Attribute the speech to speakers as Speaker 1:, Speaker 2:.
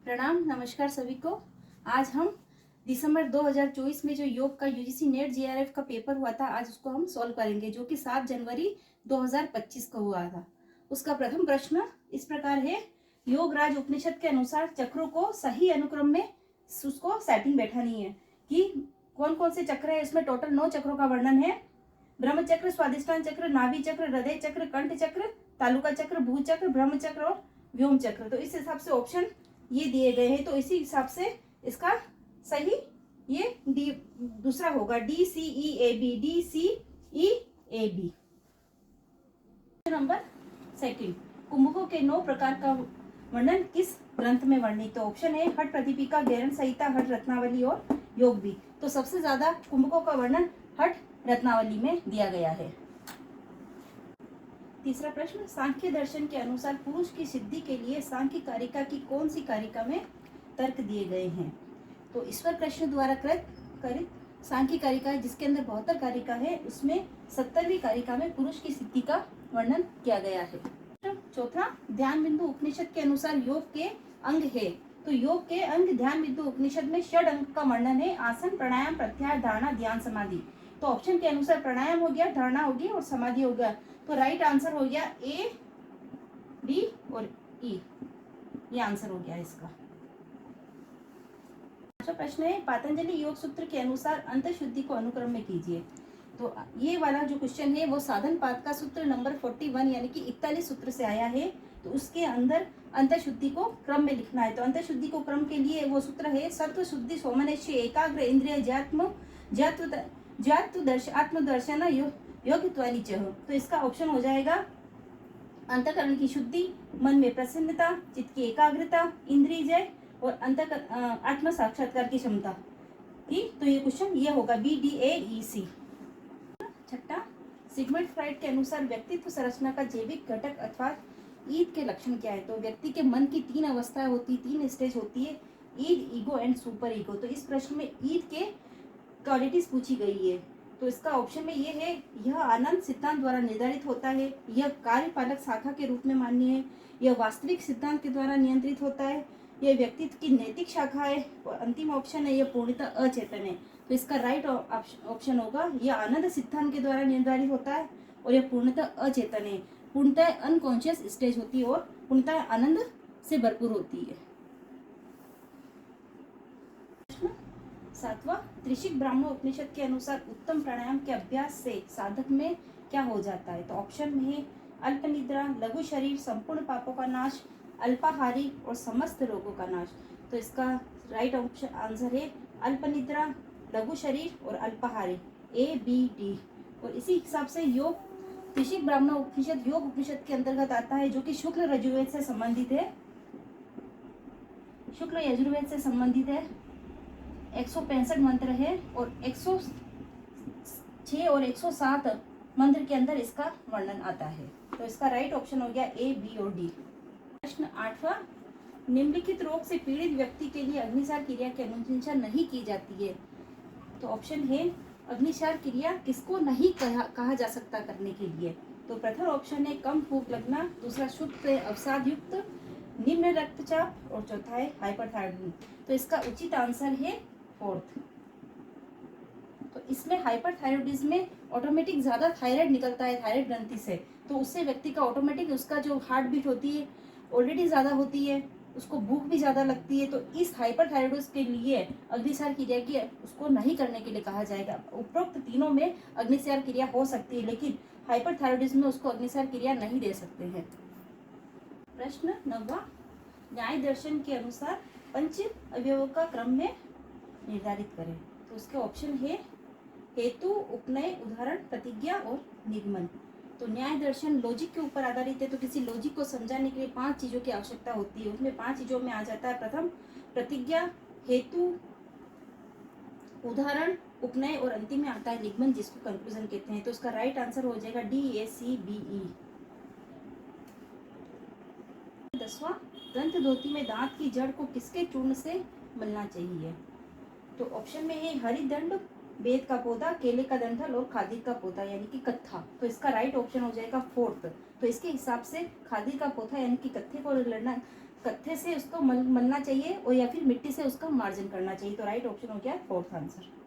Speaker 1: प्रणाम, नमस्कार सभी को। आज हम दिसंबर 2024 में जो योग का यूजीसी नेट जेआरएफ का पेपर हुआ था, आज उसको हम सॉल्व करेंगे, जो कि 7 जनवरी 2025 को हुआ था। उसका प्रथम प्रश्न इस प्रकार है। योग राज उपनिषद के अनुसार चक्रों को सही अनुक्रम में उसको सेटिंग बैठानी है कि कौन कौन से चक्र है। इसमें टोटल 9 चक्रों का वर्णन है। ब्रह्म चक्र, स्वादिष्ठान चक्र, नाभि चक्र, हृदय चक्र, कंठ चक्र, तालुका चक्र, भू चक्र, ब्रह्म चक्र और व्योम चक्र। तो इस हिसाब से ऑप्शन ये दिए गए हैं। तो इसी हिसाब से इसका सही ये डी दूसरा होगा, DCEAB, DCEAB। नंबर सेकंड, कुंभकों के 9 प्रकार का वर्णन किस ग्रंथ में वर्णित? तो ऑप्शन है हठ प्रदीपिका, गैरन संहिता, हठ रत्नावली और योग भी। तो सबसे ज्यादा कुंभकों का वर्णन हठ रत्नावली में दिया गया है। तीसरा प्रश्न, सांख्य दर्शन के अनुसार पुरुष की सिद्धि के लिए सांख्य कारिका की कौन सी कारिका में तर्क दिए गए हैं? तो ईश्वर कृष्ण द्वारा कृत सांख्य कारिका जिसके अंदर 72 कारिका है, उसमें 70वीं कारिका में पुरुष की सिद्धि का वर्णन किया गया है। चौथा, ध्यान बिंदु उपनिषद के अनुसार योग के अंग है। तो योग के अंग ध्यान बिंदु उपनिषद में षड अंग का वर्णन है। आसन, प्राणायाम, प्रत्याहार, धारणा, ध्यान, समाधि। तो ऑप्शन के अनुसार प्राणायाम हो गया, धारणा होगी और समाधि हो गया। तो राइट आंसर हो गया A, D और E। ये आंसर हो गया इसका। अच्छा प्रश्न है, पातंजलि योग सूत्र के अनुसार अंतःशुद्धि को अनुक्रम में कीजिए। तो ये वाला जो क्वेश्चन है वो साधन पाद का सूत्र नंबर 41 यानी कि 41 सूत्र से आया है। तो उसके अंदर अंतःशुद्धि को क्रम में लिखना है। तो अंतःशुद्धि को क्रम के लिए वो सूत्र है सत्व शुद्धि सोमनस्य एकाग्र इंद्रिय आत्मदर्शन योगित्वानि चह। तो इसका ऑप्शन हो जाएगा अंतःकरण की शुद्धि, मन में प्रसन्नता, चित्त की एकाग्रता, इंद्रिय जय और आत्म साक्षात्कार की क्षमता की। तो ये क्वेश्चन ये होगा BDAEC। छठा, सिगमंड फ्राइड के अनुसार व्यक्तित्व संरचना का जैविक घटक अथवा ईद के लक्षण क्या है? तो व्यक्ति के मन की 3 अवस्थाएं होती, 3 स्टेज होती है, Eid, ego and super ego. तो इस प्रश्न में ईद के क्वालिटीज पूछी गई है। तो इसका ऑप्शन में ये है, यह आनंद सिद्धांत द्वारा निर्धारित होता है, यह कार्यपालक शाखा के रूप में मान्य है, यह वास्तविक सिद्धांत के द्वारा नियंत्रित होता है, यह व्यक्तित्व की नैतिक शाखा है और अंतिम ऑप्शन है यह पूर्णतः अचेतन है। तो इसका राइट ऑप्शन होगा, यह आनंद सिद्धांत के द्वारा निर्धारित होता है और यह पूर्णतः अचेतन है। पूर्णतः अनकॉन्शियस स्टेज होती है और पूर्णतः आनंद से भरपूर होती है। सातवां, त्रिशिक ब्राह्मण उपनिषद के अनुसार उत्तम प्राणायाम के अभ्यास से साधक में क्या हो जाता है? तो ऑप्शन में है अल्प निद्रा, लघु शरीर, संपूर्ण पापों का नाश, अल्पाहारी और समस्त रोगों का नाश। तो इसका राइट ऑप्शन आंसर है अल्प निद्रा, लघु शरीर और अल्पाहारी, ABD। और इसी हिसाब से योग त्रिशिक ब्राह्मण उपनिषद योग उपनिषद के अंतर्गत आता है, जो कि शुक्ल यजुर्वेद से संबंधित है। शुक्ल यजुर्वेद से संबंधित है। 165 मंत्र है और 106 और 107 मंत्र के अंदर इसका वर्णन आता है। तो इसका राइट ऑप्शन हो गया A, B और D। प्रश्न 8वां, निम्नलिखित रोग से पीड़ित व्यक्ति के लिए अग्निसार क्रिया की अनुशंसा नहीं की जाती है। तो ऑप्शन है अग्निसार क्रिया किसको नहीं कहा जा सकता करने के लिए? तो प्रथम ऑप्शन है कम भूख लगना, दूसरा शुद्ध अवसाद युक्त, निम्न रक्तचाप और चौथा है हाइपरथायरॉइडिज्म। तो इसका उचित आंसर है फोर्थ। तो इसमें हाइपरथायरॉइडिज्म में ऑटोमेटिक ज्यादा थायराइड निकलता है थायराइड ग्रंथि से, तो उससे व्यक्ति का ऑटोमेटिक उसका जो हार्ट बीट होती है ऑलरेडी ज्यादा होती है, उसको भूख भी ज्यादा लगती है। तो इस हाइपरथायरॉइडिज्म के लिए अग्निसार क्रिया की उसको नहीं करने के लिए कहा जाएगा। उपरोक्त तीनों में अग्निसार क्रिया हो सकती है, लेकिन हाइपरथायरॉइडिज्म में उसको अग्निसार क्रिया नहीं दे सकते हैं। प्रश्न 9वां, न्याय दर्शन के अनुसार पंच अवयवों का क्रम में निर्धारित करें। तो उसके ऑप्शन है हेतु, उपनय, उदाहरण, प्रतिज्ञा और निगमन। तो न्याय दर्शन लॉजिक के ऊपर आधारित है, तो किसी लॉजिक को समझाने के लिए 5 चीजों की आवश्यकता होती है। उसमें 5 चीजों में आ जाता है प्रथम प्रतिज्ञा, हेतु, उदाहरण, उपनय और अंतिम में आता है निगमन, जिसको कंक्लूजन कहते हैं। तो उसका राइट आंसर हो जाएगा DACBE। 10वां, दंत धोती में दांत की जड़ को किसके चूर्ण से मलना चाहिए? तो ऑप्शन में है हरिदंड, बेद का पौधा, केले का डंठल और खादी का पौधा यानी कि कत्था। तो इसका राइट ऑप्शन हो जाएगा फोर्थ। तो इसके हिसाब से खादी का पौधा यानी कि कत्थे को कत्थे से उसको मलना चाहिए और या फिर मिट्टी से उसका मार्जन करना चाहिए। तो राइट ऑप्शन हो गया फोर्थ आंसर।